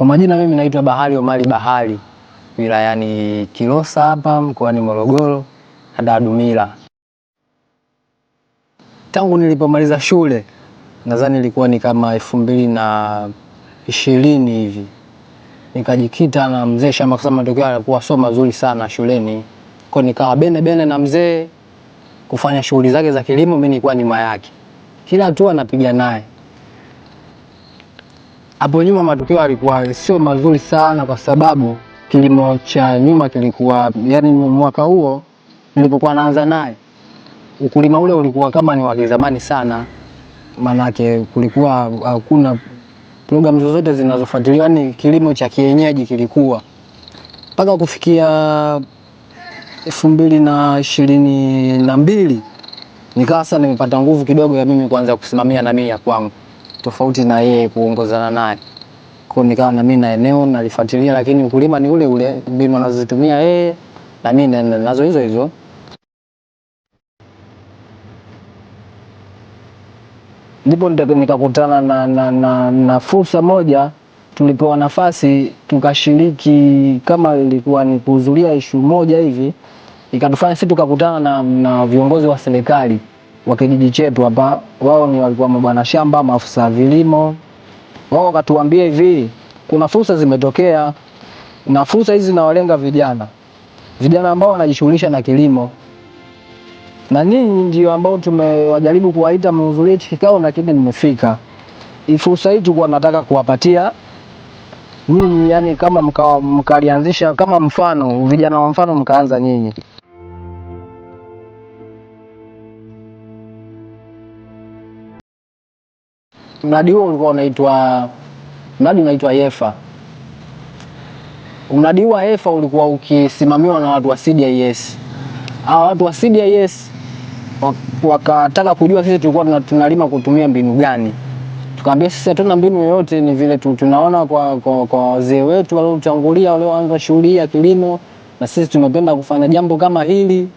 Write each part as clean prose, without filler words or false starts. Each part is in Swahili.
Kwa majina mimi naitwa Bahari Omari Bahari, wilayani Kilosa hapa mkoani Morogoro, Adadumila. Tangu nilipomaliza shule, nadhani ilikuwa ni kama 2020 hivi. Nikajikita na mzee shamba kwa sababu matokeo yalikuwa sio mazuri sana shuleni. Kwa nikawa bene na mzee kufanya shughuli zake za kilimo, mimi nilikuwa nyuma yake. Kila hatua napiga naye. Hapo nyuma matokeo yalikuwa sio mazuri sana kwa sababu kilimo cha nyuma kilikuwa, yani mwaka huo nilipokuwa naanza naye, ukulima ule ulikuwa kama ni wa kizamani sana. Manake kulikuwa hakuna program zozote zinazofuatiliwa, ni kilimo cha kienyeji kilikuwa. Mpaka kufikia 2022 nikawa sasa nimepata nguvu kidogo ya mimi kuanza kusimamia na mimi ya kwangu, tofauti na yeye kuongozana naye. Kwa nikawa na mimi na eneo nalifuatilia, lakini ukulima ni ule ule, mbinu anazozitumia yeye na mimi nazo hizo hizo. Ndipo nikakutana na fursa moja, tulipewa nafasi tukashiriki, kama ilikuwa ni kuhudhuria issue moja hivi, ikatufanya sisi tukakutana na viongozi wa serikali wa kijiji chetu hapa. Wao ni walikuwa mabwana shamba, maafisa vilimo. Wao wakatuambia hivi, kuna fursa zimetokea, na fursa hizi zinawalenga vijana ambao wanajishughulisha na kilimo, na ninyi ndio ambao tumewajaribu kuwaita mhudhurie kikao, lakini nimefika. Hii fursa hii tulikuwa tunataka kuwapatia nyinyi, yani kama mkalianzisha kama mfano, vijana wa mfano mkaanza nyinyi. Mradi huo ulikuwa unaitwa YEFA. Mradi wa YEFA ulikuwa ukisimamiwa na watu wa CDIS. Hao watu wa CDIS wakataka kujua sisi tulikuwa tunalima kutumia mbinu gani. Tukaambia sisi hatuna mbinu yoyote, ni vile tunaona kwa wazee wetu waliotangulia walioanza shughuli ya kilimo, na sisi tumependa kufanya jambo kama hili,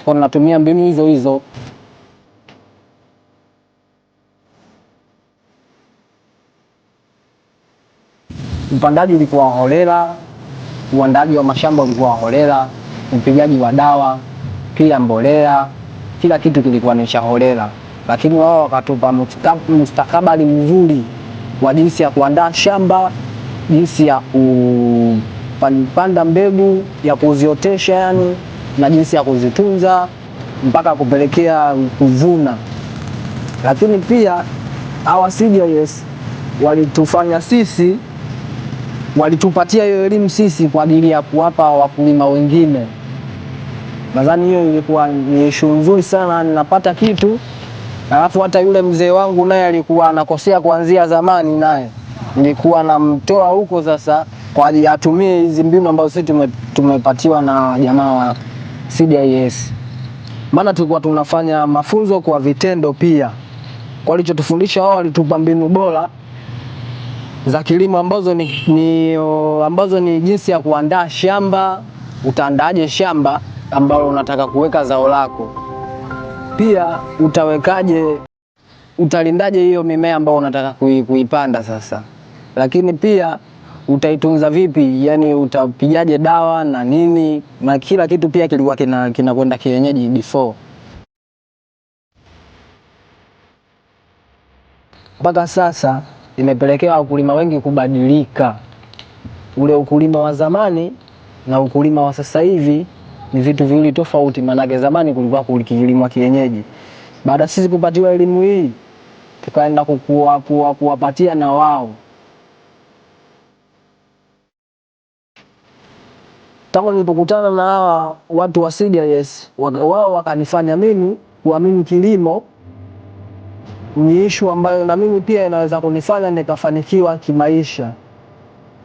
kwa tunatumia mbinu hizo hizo. Upandaji ulikuwa holela, uandaji wa mashamba ulikuwa holela, upigaji wa dawa, pia mbolea, kila kitu kilikuwa ni cha holela. Lakini wao wakatupa mustakabali mzuri wa jinsi ya kuandaa shamba, jinsi ya kupanda mbegu, ya kuziotesha yani, na jinsi ya kuzitunza mpaka kupelekea kuvuna. Lakini pia hawa CDIS walitufanya sisi, walitupatia hiyo elimu sisi kwa ajili ya kuwapa wakulima wengine. Nadhani hiyo ilikuwa ni issue nzuri sana, ninapata kitu. Alafu hata yule mzee wangu naye alikuwa anakosea kuanzia zamani, naye nilikuwa namtoa huko sasa kwa ajili atumie hizi mbinu ambazo sisi tumepatiwa na jamaa wa CDIS. Maana tulikuwa tunafanya mafunzo kwa vitendo pia. Walichotufundisha wao, walitupa mbinu bora za kilimo ambazo ni jinsi ya kuandaa shamba, utaandaje shamba ambalo unataka kuweka zao lako. Pia utalindaje hiyo mimea ambayo unataka kuipanda sasa. Lakini pia utaitunza vipi, yani utapigaje dawa na nini, na kila kitu pia kilikuwa kinakwenda kienyeji before. Mpaka sasa imepelekea wakulima wengi kubadilika. Ule ukulima wa zamani na ukulima wa sasa hivi ni vitu viwili tofauti. Maana zamani kulikuwa kulikilimwa kienyeji. Baada sisi kupatiwa elimu hii, tukaenda kuwapatia na wao. Tangu nilipokutana na hawa watu wa CDIS, wao wakanifanya mimi kuamini kilimo ni issue ambayo na mimi pia inaweza kunifanya nikafanikiwa kimaisha.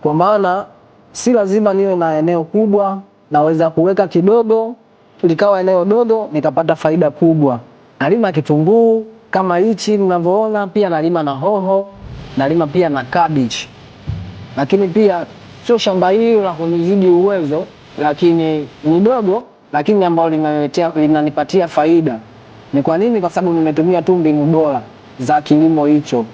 Kwa maana si lazima niwe na eneo kubwa, naweza kuweka kidogo likawa eneo dogo nikapata faida kubwa. Nalima kitunguu kama hichi mnavyoona, pia nalima na hoho, nalima pia na cabbage. Lakini pia sio shamba hili la kunizidi uwezo, lakini ni dogo, lakini ambalo linanipatia faida. Ni kwa nini? Kwa sababu nimetumia tu mbinu bora za kilimo hicho.